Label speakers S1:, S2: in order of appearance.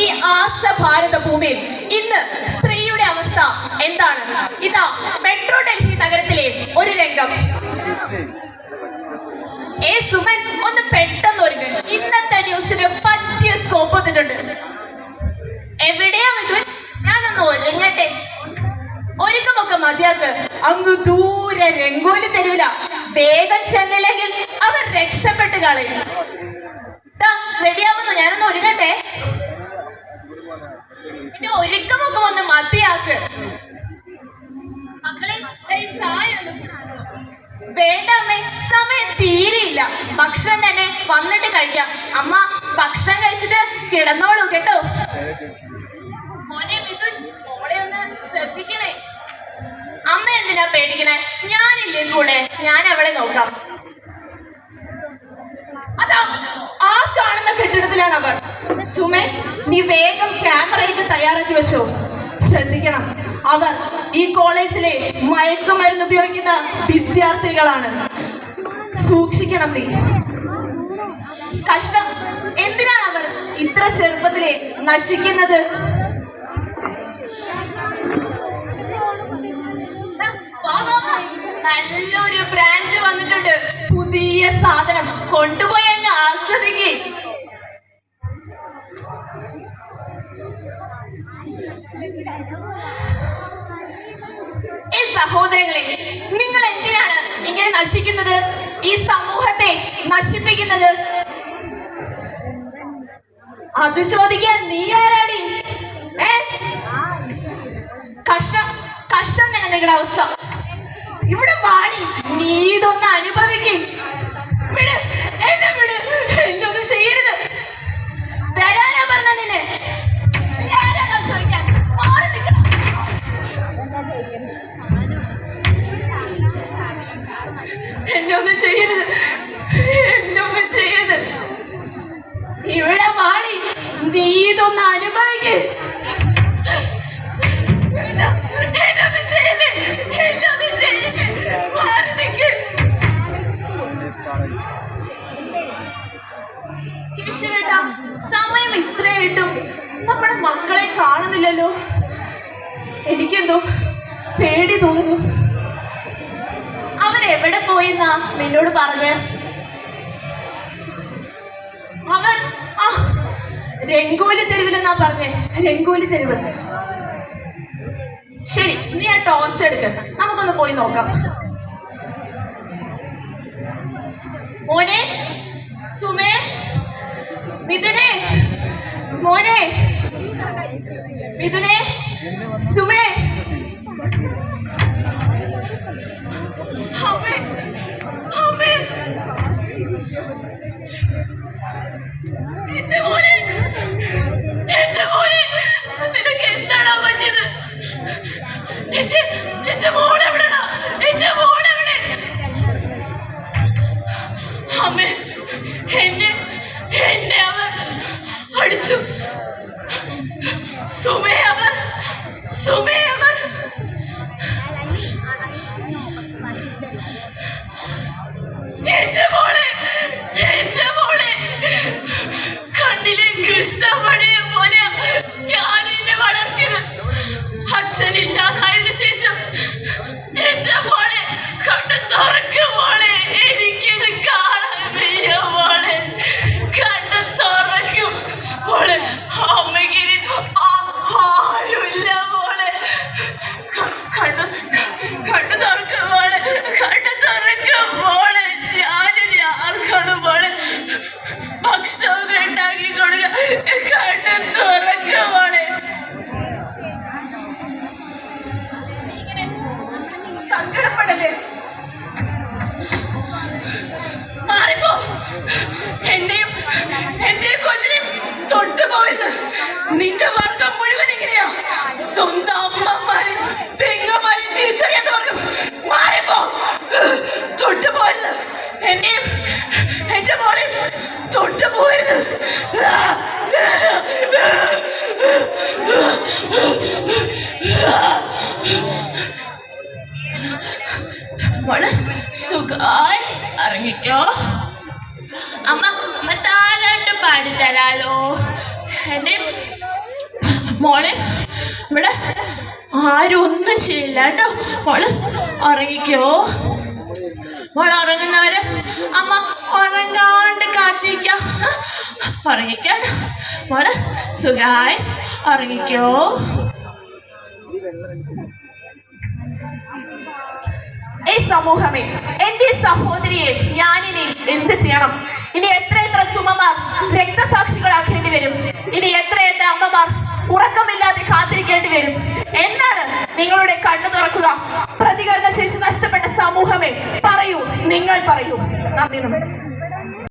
S1: ഈ ആർഷഭാരത ഭൂമിയിൽ ഇന്ന് സ്ത്രീയുടെ അവസ്ഥ എന്താണ്? ഇതാ മെട്രോ ഡൽഹി നഗരത്തിലെ ഒരു രംഗം. സുമൻ ഒന്ന് പെട്ടെന്ന് ഒരുങ്ങ്. ഇന്നത്തെ ന്യൂസിന് പറ്റിയ സ്കോപ്പ് വന്നിട്ടുണ്ട്. എവിടെയാ മിഥുൻ? ഞാനൊന്ന് ഒരുങ്ങട്ടെ. ഒരുക്കമൊക്കെ മതിയാക്ക്. അങ്ങ് ദൂരെ രംഗോലി തെരുവില. വേഗം ചെന്നില്ലെങ്കിൽ അവർ രക്ഷപ്പെട്ട് കളയും. റെഡിയാവുന്നു, ഞാനൊന്ന് ഒരുങ്ങട്ടെ. എന്റെ ഒരുക്കമൊക്കെ വന്ന് മതിയാക്ക്. മക്കളെ ചായ വേണ്ട അമ്മേ, സമയം തീരെയില്ല. ഭക്ഷണം തന്നെ വന്നിട്ട് കഴിക്കാം. അമ്മ ഭക്ഷണം കഴിച്ചിട്ട് കിടന്നോളൂ കേട്ടോ. മോനെ മിഥുൻ, മോളെ ഒന്ന് ശ്രദ്ധിക്കണേ. അമ്മ എന്തിനാ പേടിക്കണേ? ഞാനില്ലേ കൂടെ, ഞാൻ അവളെ നോക്കാം. അതാ ആ കാണുന്ന കെട്ടിടത്തിലാണ് അവർ. സുമേ, നീ വേഗം ക്യാമറയ്ക്ക് തയ്യാറാക്കി വെച്ചോ. ശ്രദ്ധിക്കണം, അവർ ഈ കോളേജിലെ മയക്കുമരുന്ന് ഉപയോഗിക്കുന്ന വിദ്യാർത്ഥികളാണ്. സൂക്ഷിക്കണം നീ. കഷ്ടം, എന്തിനാണ് അവർ ഇത്ര ചെറുപ്പത്തിലെ നശിക്കുന്നത്? നല്ലൊരു ബ്രാൻഡ് വന്നിട്ടുണ്ട്, പുതിയ സാധനം. കൊണ്ടുപോയി അങ്ങ് ആസ്വദിക്കേ. സഹോദരങ്ങളെ, നിങ്ങൾ എന്തിനാണ് ഇങ്ങനെ നശിക്കുന്നത്? ഈ സമൂഹത്തെ നശിപ്പിക്കുന്നത്? അത് ചോദിക്കാൻ നീ ആരാടി? കഷ്ടം, കഷ്ടം തന്നെ നിങ്ങളുടെ അവസ്ഥ. ഇവിടെ വാടി, നീ ഇതൊന്ന് അനുഭവിക്കും. വിട്, എന്നെ വിട്, എന്നൊന്നും ചെയ്യരുത്. വരാനാ പറഞ്ഞ നിന്നെ. ആരാണോ ചോദിക്കാൻ? മാറി നിൽക്കണം. എന്നൊന്നും ചെയ്യരുത്, എന്നൊന്നും ചെയ്യരുത്. ഇവിടെ വാടി, നീ ഇതൊന്ന് അനുഭവിക്കും. സമയം ഇത്രയായിട്ടും നമ്മുടെ മക്കളെ കാണുന്നില്ലല്ലോ. എനിക്കെന്തോ പേടി തോന്നുന്നു. അവരെവിടെ പോയിന്നാ നിന്നോട് പറഞ്ഞേ? അവർ രംഗോലി തെരുവിലെന്നാ പറഞ്ഞേ. രംഗോലി തെരുവ്. ശരി, നീ ആ ടോർച്ച് എടുക്ക, നമുക്കൊന്ന് പോയി നോക്കാം. മോനെ, സുമേ, മിഥുനെ, മോനെ, മിഥുനെ, സുമേ. അമ്മേ, അമ്മേ, എന്റെ മോനെ, എന്റെ മോനെ, നിനക്ക് എന്താടാ പറ്റിയത്? എന്റെ മോൾ എവിടെടാ? എന്റെ മോൾ എവിടെ? അമ്മേ, എന്നെ അവർ അടിച്ചു. സുമേ അവർ എന്റെ മോളെ കണ്ണിലെ കൃഷ്ണമണിയെ പോലെ ഞാൻ എന്നെ വളർത്തിയത്. അച്ഛനില്ലാതായതിനു ശേഷം എന്റെ മോളെ കണ്ണ് തുറക്കും മോളെ. എനിക്കിത് കാണാൻ വയ്യ മോളെ. കണ്ണ് തുറക്കും മോളെ. അമ്മയ്ക്ക് ആരുമില്ല മോളെ. കണ്ണ് തുറക്കും മോളെ. കണ്ണ് തുറക്കും മോളെ. ഞാനിനി ആർക്കാണ് മോളെ ഭക്ഷണമൊക്കെ ഉണ്ടാക്കി കൊടുക്കുക? കണ്ണ് തുറക്കും മോളെ. ഇങ്ങനെ സങ്കടപ്പെടല്ലേ? മാറിപ്പോ. എന്നെയും എന്റെ കൊച്ചിനെയും തൊട്ടുപോയത്. നിന്റെ വർഗം മുഴുവൻ ഇങ്ങനെയാ. സ്വന്തം അമ്മമാരെ പെങ്ങന്മാരെ തിരിച്ചറിയാത്ത വർഗം. മാറിപ്പോ. തൊട്ടുപോരുത്. എന്നെയും എന്റെ മോളെയും തൊട്ടുപോരുത്. മോള് സുഖായി ഇറങ്ങിക്കോ. അമ്മ താരാട്ട് പാടിത്തരാലോ. എന്നെ മോളെ ഇവിടെ ആരും ഒന്നും ചെയ്യില്ല കേട്ടോ. മോള് ഉറങ്ങിക്കോ. മോൾ ഉറങ്ങുന്നവര് അമ്മ ഉറങ്ങാണ്ട് കാത്തിരിക്കാം. ഉറങ്ങിക്കാൻ മോള് സുഖായി ഉറങ്ങിക്കോ. ഈ സമൂഹമേ, എന്റെ സഹോദരിയെ ഞാനിനി എന്ത് ചെയ്യണം? ഇനി എത്ര സുമമാർ രക്തസാക്ഷികളാക്കേണ്ടി വരും? ഇനി എത്ര അമ്മ